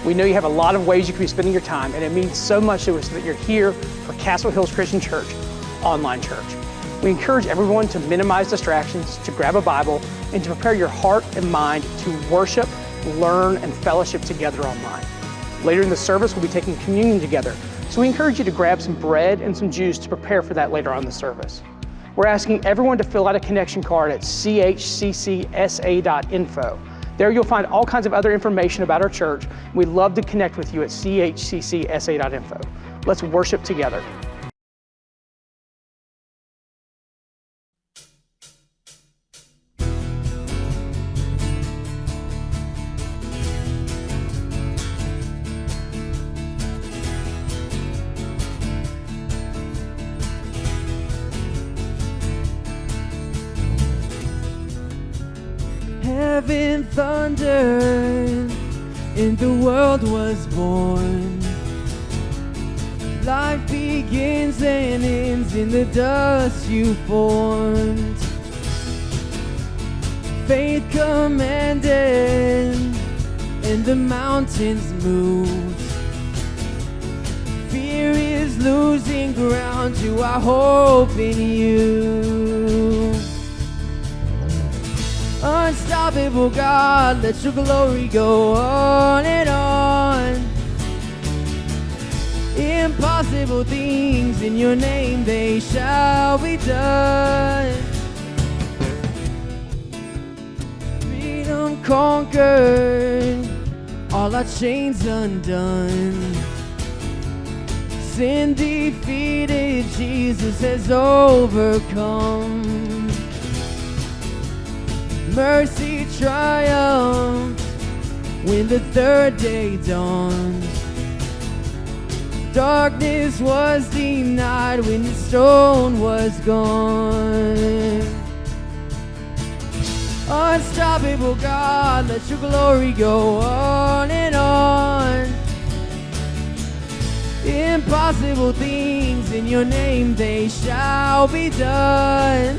We know you have a lot of ways you could be spending your time, and it means so much to us that you're here for Castle Hills Christian Church, online church. We encourage everyone to minimize distractions, to grab a Bible, and to prepare your heart and mind to worship, learn, and fellowship together online. Later in the service, we'll be taking communion together, so we encourage you to grab some bread and some juice to prepare for that later on in the service. We're asking everyone to fill out a connection card at chccsa.info. There you'll find all kinds of other information about our church. We'd love to connect with you at chccsa.info. Let's worship together. Heaven thundered, and the world was born. Life begins and ends in the dust you formed. Faith commanded, and the mountains moved. Fear is losing ground to our hope in you. Unstoppable God, let your glory go on and on. Impossible things in your name, they shall be done. Freedom conquered, all our chains undone. Sin defeated, Jesus has overcome. Mercy triumphed when the third day dawned. Darkness was denied when the stone was gone. Unstoppable God, let your glory go on and on. Impossible things in your name, they shall be done.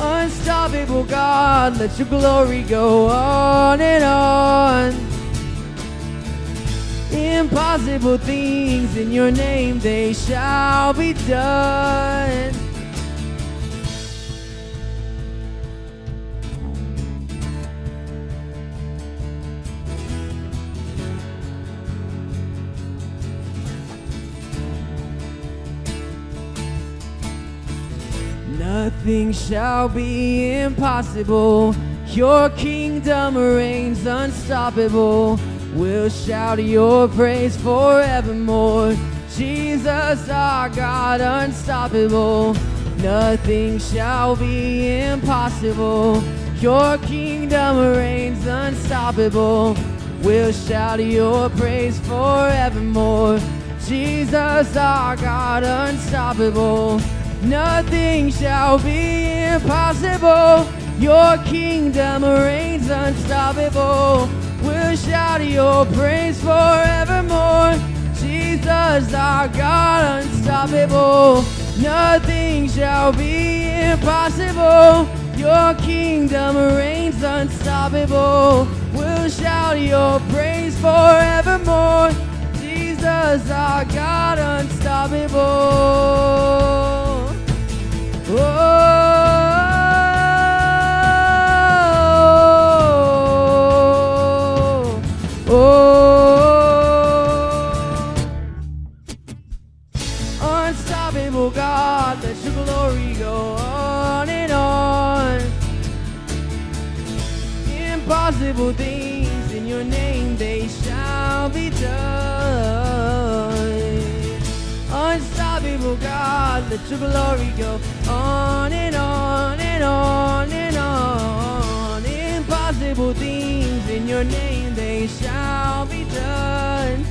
Unstoppable God, let your glory go on and on. Impossible things in your name, they shall be done. Nothing shall be impossible. Your kingdom reigns unstoppable. We'll shout your praise forevermore. Jesus, our God, unstoppable. Nothing shall be impossible. Your kingdom reigns unstoppable. We'll shout your praise forevermore. Jesus, our God, unstoppable. Nothing shall be impossible. Your kingdom reigns unstoppable. We'll shout your praise forevermore. Jesus, our God, unstoppable. Nothing shall be impossible. Your kingdom reigns unstoppable. We'll shout your praise forevermore. Jesus, our God, unstoppable. Oh, oh, oh. Unstoppable God, let your glory go on and on. Impossible things in your name, they shall be done. Unstoppable God, let your glory go on and on and on and on. Impossible things in your name, they shall be done.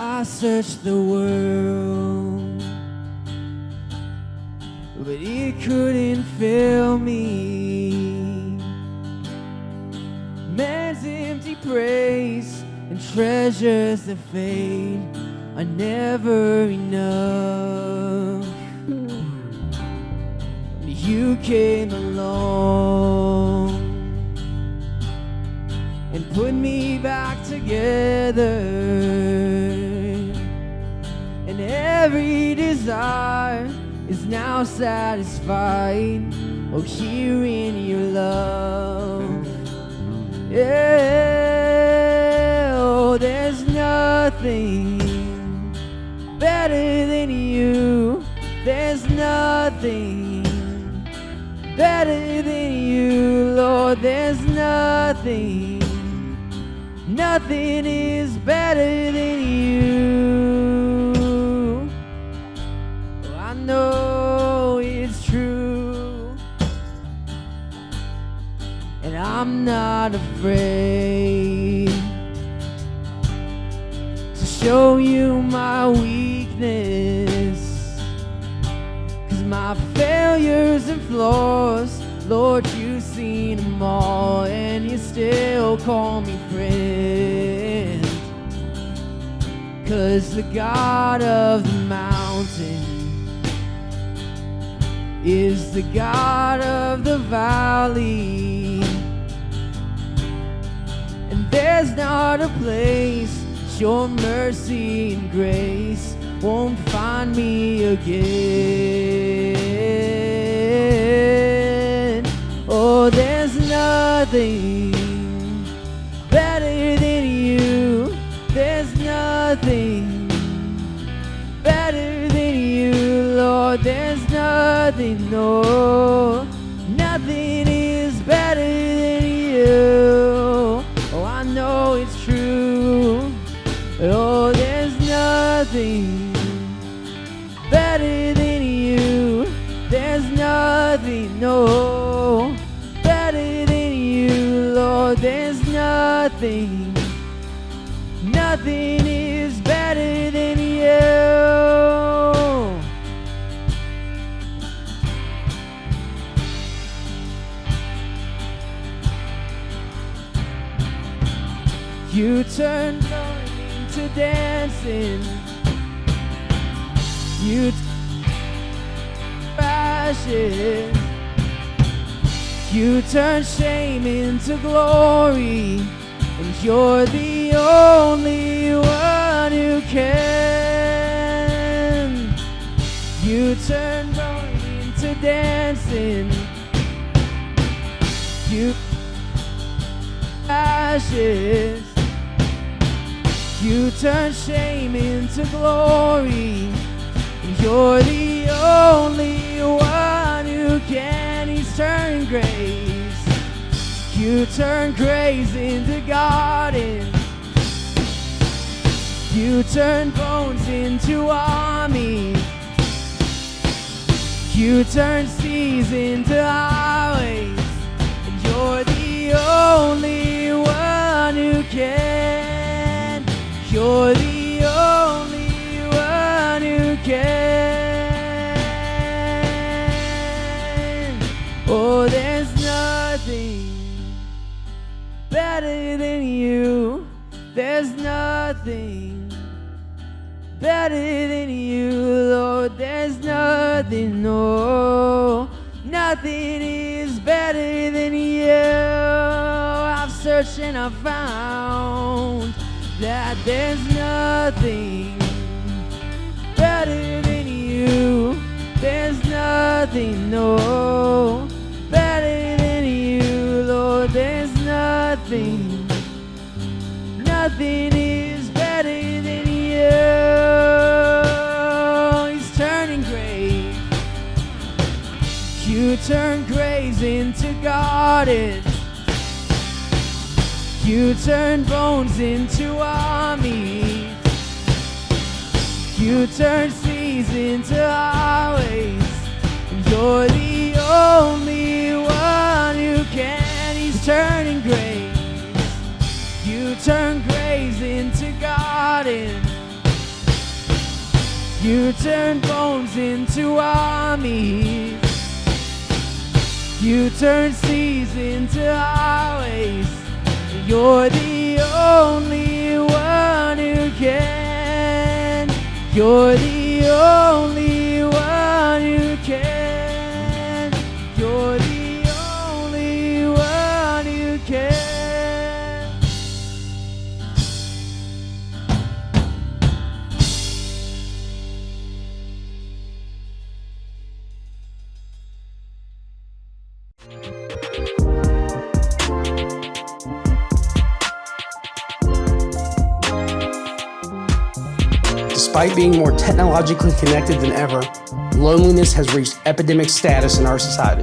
I searched the world, but it couldn't fill me. Man's empty praise and treasures that fade are never enough. You came along and put me back together, and every desire is now satisfied. Oh, here in your love. Yeah, oh, there's nothing better than you. There's nothing better than you, Lord. There's nothing is better than you. Oh, I know it's true, and I'm not afraid to show you my weakness, 'cause my failures and flaws, Lord, you've seen them all, and you still call me friend. 'Cause the God of the mountain is the God of the valley, and there's not a place your mercy and grace won't find me again. Oh, there's nothing better than you. There's nothing better than you, Lord. There's nothing, no, nothing is better than you. Oh, I know it's true. Oh, there's nothing better than you. There's nothing, no, better than you, Lord. There's nothing, nothing is better than you. You turned mourning to dancing. You ashes. You turn shame into glory, and you're the only one who can. You turn mourning into dancing. You ashes. You turn shame into glory. You're the only one who can. He's turned grace. You turn grace into gardens. You turn bones into armies. You turn seas into highways. And you're the only one who can. You're the only one who can. Oh, there's nothing better than you. There's nothing better than you, Lord. There's nothing, no, nothing is better than you. I've searched and I've found that there's nothing better than you. There's nothing, no, better than you, Lord. There's nothing, nothing is better than you. He's turning graves. You turn graves into gardens. You turn bones into armies. You turn seas into highways. And you're the only one who can. He's turning graves. You turn graves into gardens. You turn bones into armies. You turn seas into highways. You're the only one who can. You're the only one who can. You're the only one who can. Despite being more technologically connected than ever, loneliness has reached epidemic status in our society.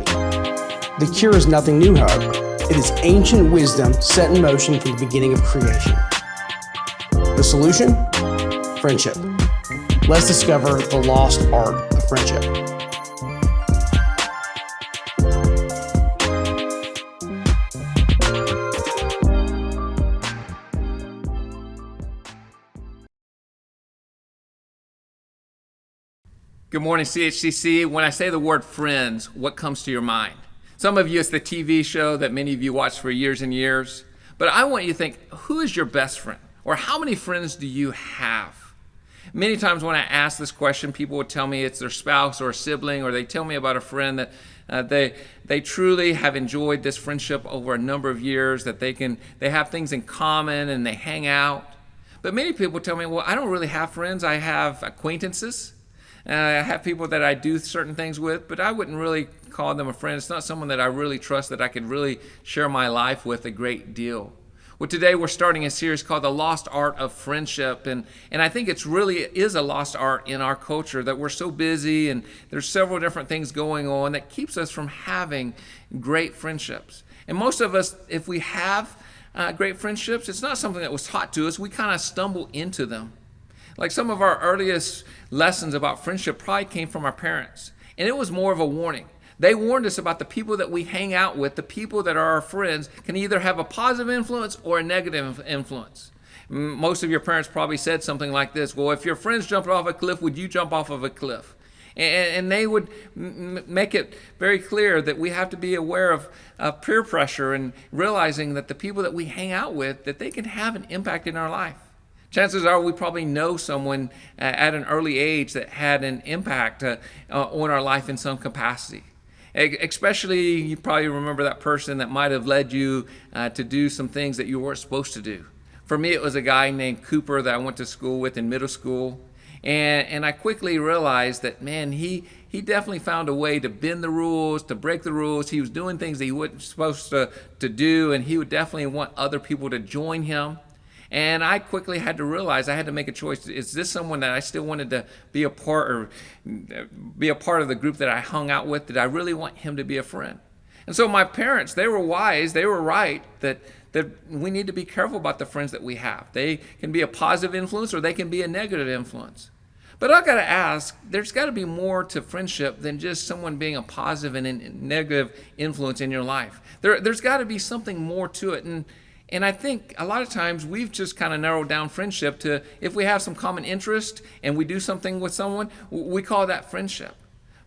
The cure is nothing new, however. It is ancient wisdom set in motion from the beginning of creation. The solution? Friendship. Let's discover the lost art of friendship. Good morning, CHCC. When I say the word friends, what comes to your mind? Some of you, it's the TV show that many of you watch for years and years. But I want you to think, who is your best friend? Or how many friends do you have? Many times when I ask this question, people would tell me it's their spouse or a sibling, or they tell me about a friend that they truly have enjoyed this friendship over a number of years, that they have things in common and they hang out. But many people tell me, well, I don't really have friends. I have acquaintances. I have people that I do certain things with, but I wouldn't really call them a friend. It's not someone that I really trust, that I could really share my life with a great deal. Well, today we're starting a series called The Lost Art of Friendship, and I think it's really is a lost art in our culture, that we're so busy and there's several different things going on that keeps us from having great friendships. And most of us, if we have great friendships, it's not something that was taught to us. We kind of stumble into them. Like some of our earliest lessons about friendship probably came from our parents. And it was more of a warning. They warned us about the people that we hang out with, the people that are our friends, can either have a positive influence or a negative influence. Most of your parents probably said something like this: well, if your friends jumped off a cliff, would you jump off of a cliff? And they would make it very clear that we have to be aware of peer pressure and realizing that the people that we hang out with, that they can have an impact in our life. Chances are we probably know someone at an early age that had an impact on our life in some capacity. Especially, you probably remember that person that might have led you to do some things that you weren't supposed to do. For me, it was a guy named Cooper that I went to school with in middle school. And I quickly realized that, man, he definitely found a way to bend the rules, to break the rules. He was doing things that he wasn't supposed to do, and he would definitely want other people to join him. And I quickly had to realize I had to make a choice. Is this someone that I still wanted to be a part of the group that I hung out with? Did I really want him to be a friend? And so my parents, they were wise. They were right that we need to be careful about the friends that we have. They can be a positive influence or they can be a negative influence. But I've got to ask, there's got to be more to friendship than just someone being a positive and a negative influence in your life. There's got to be something more to it. And I think a lot of times we've just kind of narrowed down friendship to, if we have some common interest and we do something with someone, we call that friendship.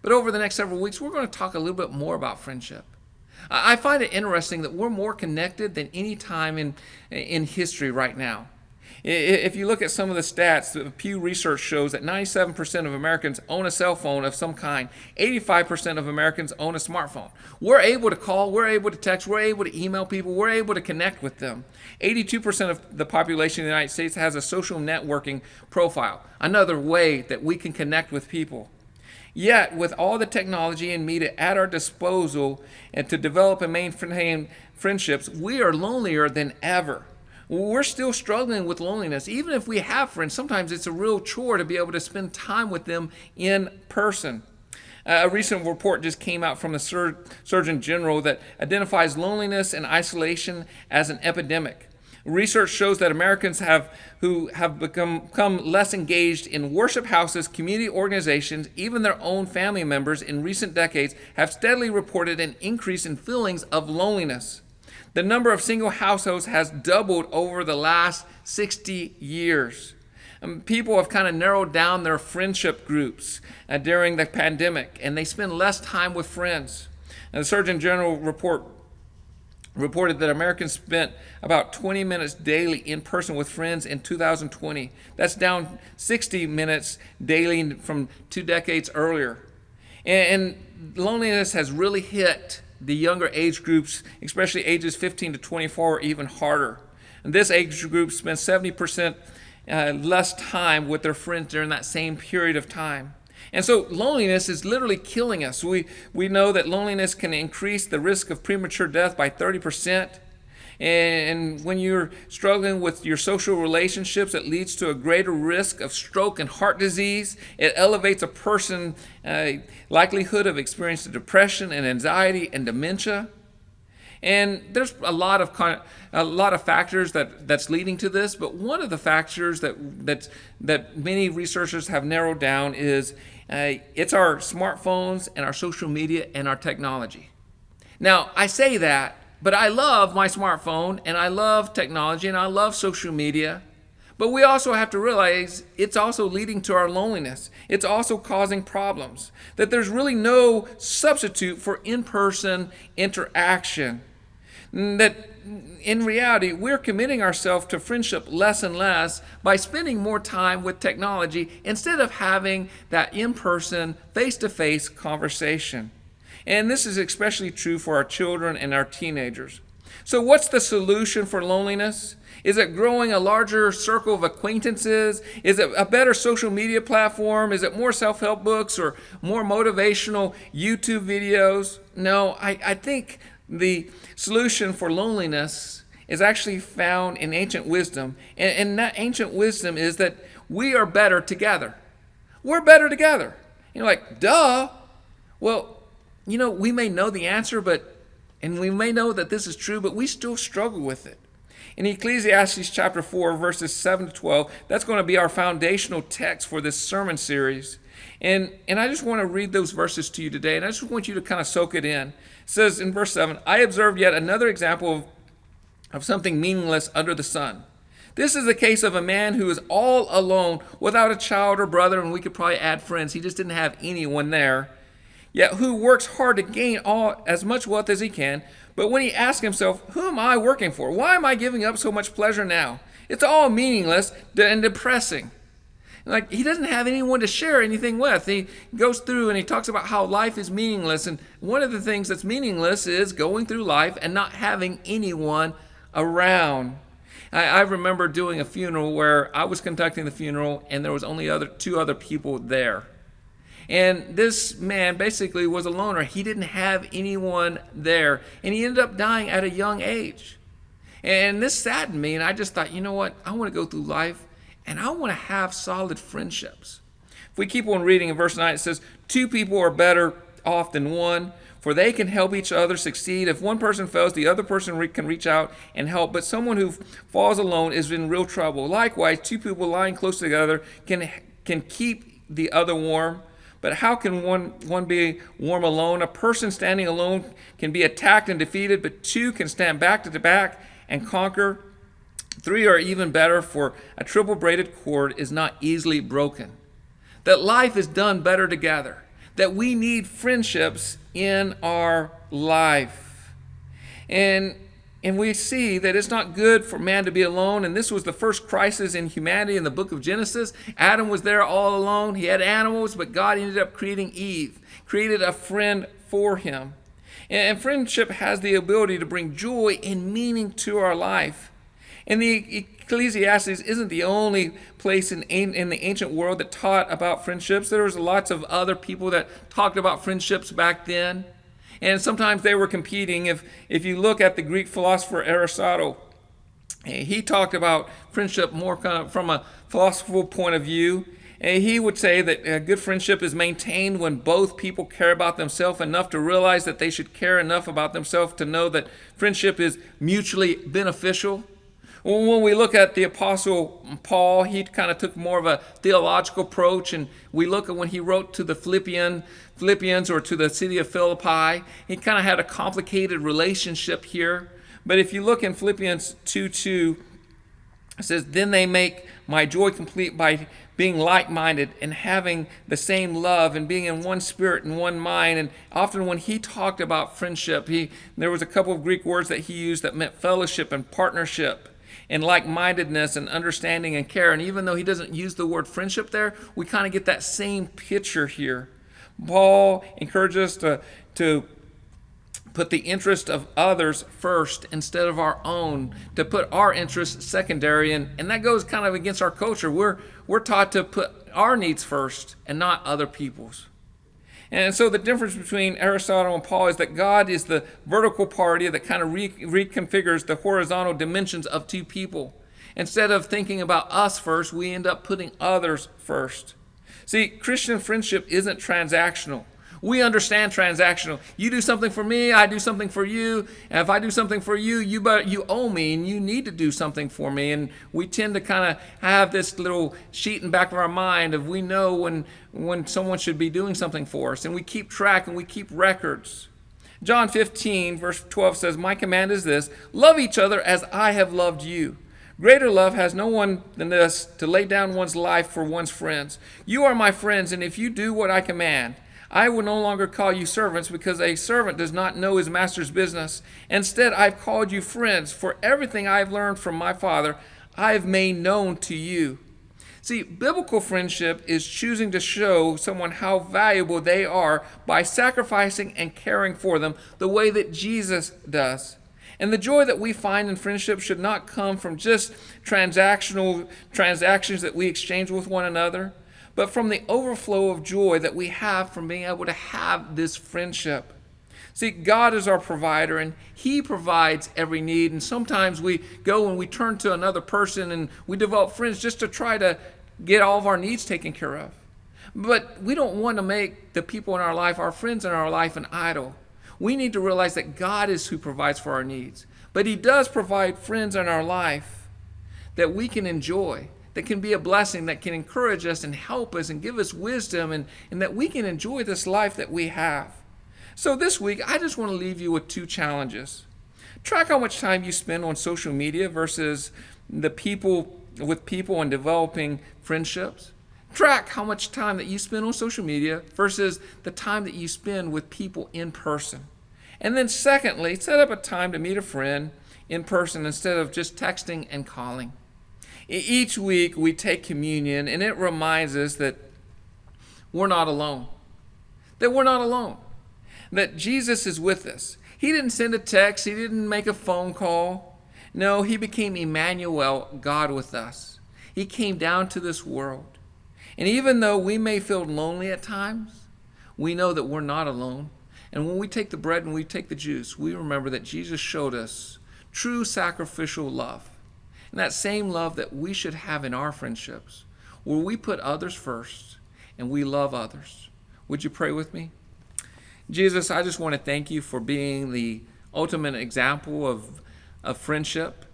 But over the next several weeks, we're going to talk a little bit more about friendship. I find it interesting that we're more connected than any time in history right now. If you look at some of the stats, the Pew Research shows that 97% of Americans own a cell phone of some kind. 85% of Americans own a smartphone. We're able to call, we're able to text, we're able to email people, we're able to connect with them. 82% of the population of the United States has a social networking profile, another way that we can connect with people. Yet, with all the technology and media at our disposal and to develop and maintain friendships, we are lonelier than ever. We're still struggling with loneliness. Even if we have friends, sometimes it's a real chore to be able to spend time with them in person. A recent report just came out from the Surgeon General that identifies loneliness and isolation as an epidemic. Research shows that Americans who have become less engaged in worship houses, community organizations, even their own family members in recent decades have steadily reported an increase in feelings of loneliness. The number of single households has doubled over the last 60 years. People have kind of narrowed down their friendship groups during the pandemic, and they spend less time with friends. And the Surgeon General reported that Americans spent about 20 minutes daily in person with friends in 2020. That's down 60 minutes daily from 2 decades earlier. And loneliness has really hit the younger age groups, especially ages 15 to 24, even harder. And this age group spends 70% less time with their friends during that same period of time. And so loneliness is literally killing us. We know that loneliness can increase the risk of premature death by 30%. And when you're struggling with your social relationships, it leads to a greater risk of stroke and heart disease. It elevates a person's likelihood of experiencing depression and anxiety and dementia. And there's a lot of factors that's leading to this, but one of the factors that many researchers have narrowed down is it's our smartphones and our social media and our technology. Now, I say that, but I love my smartphone and I love technology and I love social media. But we also have to realize it's also leading to our loneliness. It's also causing problems. That there's really no substitute for in-person interaction. That in reality, we're committing ourselves to friendship less and less by spending more time with technology instead of having that in-person, face-to-face conversation. And this is especially true for our children and our teenagers. So what's the solution for loneliness? Is it growing a larger circle of acquaintances? Is it a better social media platform? Is it more self-help books or more motivational YouTube videos? No, I think the solution for loneliness is actually found in ancient wisdom. And that ancient wisdom is that we are better together. We're better together. You're like, duh. Well, we may know the answer, and we may know that this is true, but we still struggle with it. In Ecclesiastes chapter 4, verses 7 to 12, that's going to be our foundational text for this sermon series. And I just want to read those verses to you today, and I just want you to kind of soak it in. It says in verse 7, I observed yet another example of something meaningless under the sun. This is the case of a man who is all alone without a child or brother, and we could probably add friends. He just didn't have anyone there. Yet who works hard to gain as much wealth as he can. But when he asks himself, who am I working for? Why am I giving up so much pleasure now? It's all meaningless and depressing. Like, he doesn't have anyone to share anything with. He goes through and he talks about how life is meaningless. And one of the things that's meaningless is going through life and not having anyone around. I remember doing a funeral where I was conducting the funeral and there was only two other people there. And this man basically was a loner. He didn't have anyone there. And he ended up dying at a young age. And this saddened me. And I just thought, you know what? I want to go through life and I want to have solid friendships. If we keep on reading in verse 9, it says, 2 people are better off than one, for they can help each other succeed. If one person fails, the other person can reach out and help. But someone who falls alone is in real trouble. Likewise, 2 people lying close together can keep the other warm. But how can one be warm alone? A person standing alone can be attacked and defeated, but 2 can stand back to back and conquer. 3 are even better, for a triple braided cord is not easily broken. That life is done better together. That we need friendships in our life. And we see that it's not good for man to be alone. And this was the first crisis in humanity in the book of Genesis. Adam was there all alone. He had animals, but God ended up creating Eve, created a friend for him. And friendship has the ability to bring joy and meaning to our life. And the Ecclesiastes isn't the only place in the ancient world that taught about friendships. There was lots of other people that talked about friendships back then. And sometimes they were competing. If you look at the Greek philosopher Aristotle, he talked about friendship more kind of from a philosophical point of view. And he would say that a good friendship is maintained when both people care about themselves enough to realize that they should care enough about themselves to know that friendship is mutually beneficial. When we look at the Apostle Paul, he kind of took more of a theological approach, and we look at when he wrote to the Philippians or to the city of Philippi, he kind of had a complicated relationship here. But if you look in Philippians 2:2, It says, then they make my joy complete by being like-minded and having the same love and being in one spirit and one mind. And often when he talked about friendship, there was a couple of Greek words that he used that meant fellowship and partnership and like-mindedness and understanding and care. And even though he doesn't use the word friendship there, we kind of get that same picture here. Paul encourages us to put the interest of others first instead of our own, to put our interests secondary, and that goes kind of against our culture. We're taught to put our needs first and not other people's. And so the difference between Aristotle and Paul is that God is the vertical party that kind of reconfigures the horizontal dimensions of two people. Instead of thinking about us first, we end up putting others first. See, Christian friendship isn't transactional. We understand transactional. You do something for me, I do something for you. And if I do something for you, you owe me and you need to do something for me. And we tend to kind of have this little sheet in the back of our mind of we know when someone should be doing something for us. And we keep track and we keep records. John 15, verse 12 says, my command is this, love each other as I have loved you. Greater love has no one than this, to lay down one's life for one's friends. You are my friends, and if you do what I command, I will no longer call you servants, because a servant does not know his master's business. Instead, I've called you friends, for everything I've learned from my Father, I've made known to you. See, biblical friendship is choosing to show someone how valuable they are by sacrificing and caring for them the way that Jesus does. And the joy that we find in friendship should not come from just transactions that we exchange with one another, but from the overflow of joy that we have from being able to have this friendship. See, God is our provider, and he provides every need. And sometimes we go and we turn to another person and we develop friends just to try to get all of our needs taken care of. But we don't want to make the people in our life, our friends in our life, an idol. We need to realize that God is who provides for our needs. But he does provide friends in our life that we can enjoy, that can be a blessing, that can encourage us and help us and give us wisdom, and that we can enjoy this life that we have. So this week, I just want to leave you with 2 challenges. Track how much time you spend on social media versus with people and developing friendships. Track how much time that you spend on social media versus the time that you spend with people in person. And then secondly, set up a time to meet a friend in person instead of just texting and calling. Each week we take communion, and it reminds us that we're not alone. That we're not alone. That Jesus is with us. He didn't send a text. He didn't make a phone call. No, he became Emmanuel, God with us. He came down to this world. And even though we may feel lonely at times, we know that we're not alone. And when we take the bread and we take the juice, we remember that Jesus showed us true sacrificial love. And that same love that we should have in our friendships, where we put others first and we love others. Would you pray with me? Jesus, I just want to thank you for being the ultimate example of friendship,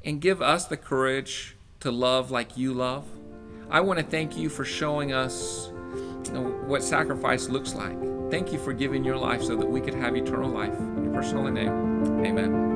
and give us the courage to love like you love. I want to thank you for showing us what sacrifice looks like. Thank you for giving your life so that we could have eternal life. In your personal name, amen.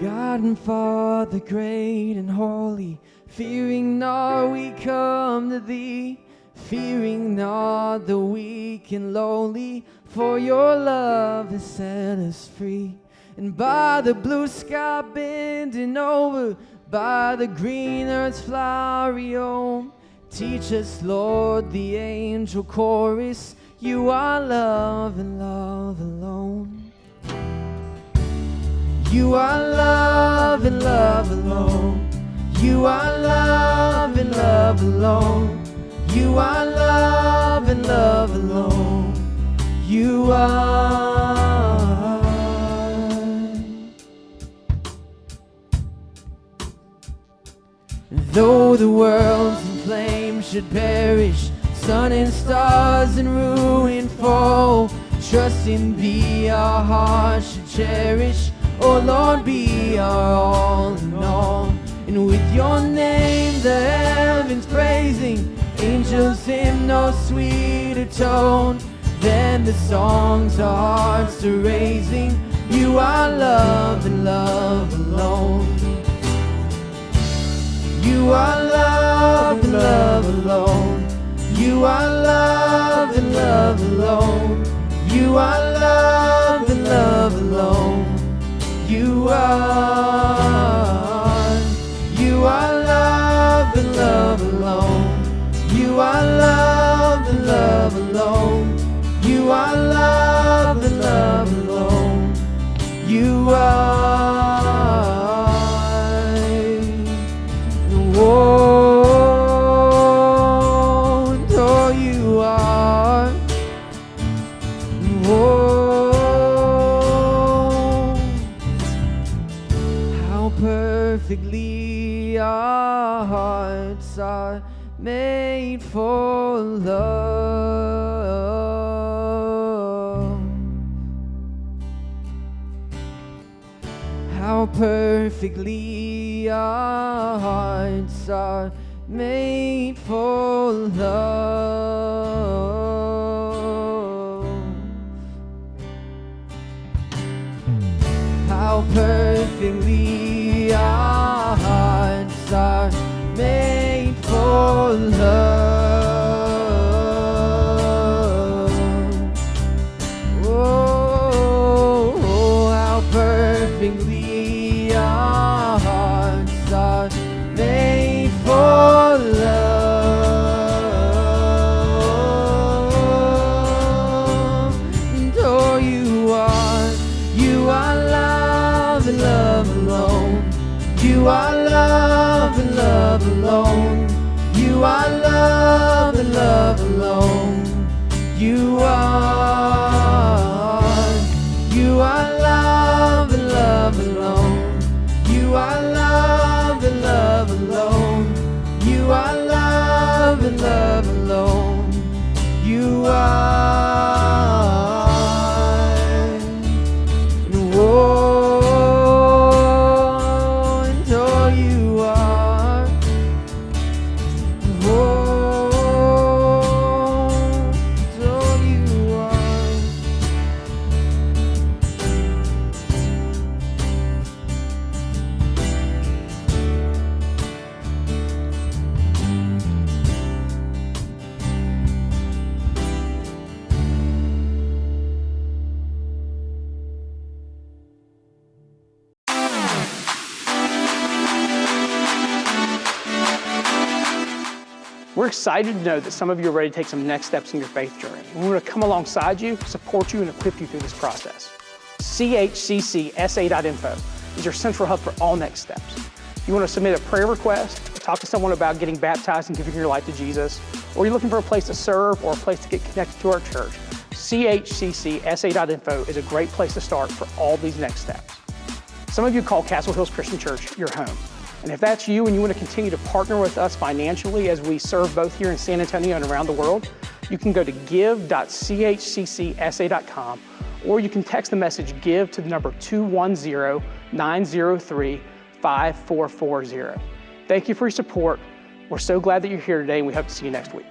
God and Father, great and holy, fearing not we come to thee, fearing not the weak and lowly, for your love has set us free. And by the blue sky bending over, by the green earth's flowery home, teach us, Lord, the angel chorus, you are love and love alone. You are love and love alone. You are love and love alone. You are love and love alone. You are. Though the world's in flames should perish, sun and stars in ruin fall, trust in thee our hearts should cherish. Oh Lord, be our all in all. And with your name the heavens praising, angels hymn no sweeter tone than the songs our hearts are raising. You are love and love alone. You are love and love alone. You are love and love alone. You are love and love alone. You are. You are love and love alone. You are love and love alone. You are love and love alone. You are. Oh, and oh, you are. Oh, how perfectly our hearts are made for love. How perfectly our hearts are made for love. How perfectly our hearts are made for love. Oh, how perfectly our hearts are made for love. And oh, you are love and love alone. You are love and love alone. You are love and love alone. You are. You are love and love alone. You are love and love alone. You are love and love alone. You are. And oh, and oh, you are. Oh, and oh, you are. We're excited to know that some of you are ready to take some next steps in your faith journey. We want to come alongside you, support you, and equip you through this process. CHCCSA.info is your central hub for all next steps. If you want to submit a prayer request, talk to someone about getting baptized and giving your life to Jesus, or you're looking for a place to serve or a place to get connected to our church, CHCCSA.info is a great place to start for all these next steps. Some of you call Castle Hills Christian Church your home. And if that's you and you want to continue to partner with us financially as we serve both here in San Antonio and around the world, you can go to give.chccsa.com, or you can text the message GIVE to the number 210-903-5440. Thank you for your support. We're so glad that you're here today, and we hope to see you next week.